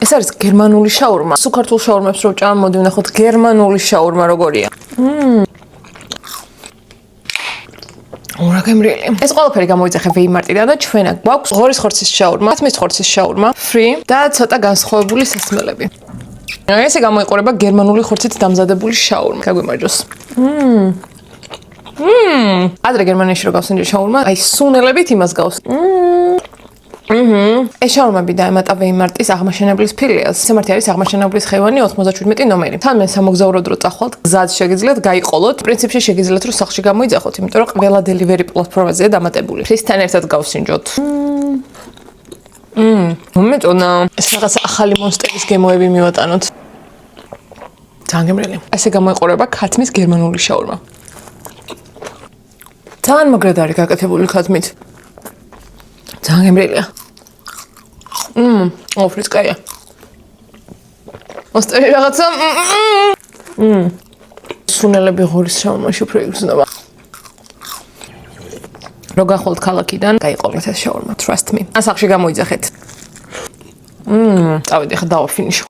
ეს არის გერმანული შაურმა. სუქართულ შაურმებს რო ჭამ, მოდი ვნახოთ გერმანული შაურმა როგორია. რა გემრიელი. ეს ყველაფერი გამოიძახე ვეიმარტიდან და ჩვენ აქ გვაქვს ღორის ხორცის შაურმა, ათმის ხორცის შაურმა, free და ცოტა განსხვავებული სასმელები. ესე გამოიყურება გერმანული ხორცით დამზადებული შაურმა. გაგვიმარჯოს. ადრე გერმანიაში რო გავსინჯე შაურმა, აი სუნელებით იმას გავს. ეს შაურმები დაემატა ვეიმარტის აღმაშენებლის ფილიალს. სამართი არის აღმაშენებლის ხევანი 97 ნომერი. თან მე სამოგზაურო დრო წახვალთ, გზად შეგიძლიათ გაიყოლოთ. პრინციპში შეგიძლიათ რომ სახლში გამოიძახოთ, იმიტომ რომ ყველა დელივერი პლატფორმაზეა დამატებული. ფრისთან ერთად გავსინჯოთ. მომეწონა ეს რაღაც ახალი მონსტერის გემოები მივატანოთ. ძალიან გემრიელი. ესე გამოიყურება ქათმის გერმანული შაურმა. ძალიან მაგრად არის გაკეთებული ქათმით. ძალიან გემრიელია. ოფრისკაია. მოსტერი რაღაცა. სუნელები ღორის შაურმაში უფრო იგრძნობა. რო გახვალთ ქალაქიდან, გაიყოლეთ ეს შაურმა, trust me. ასახში გამოიძახეთ. წავედი ხა დავაფინიშო.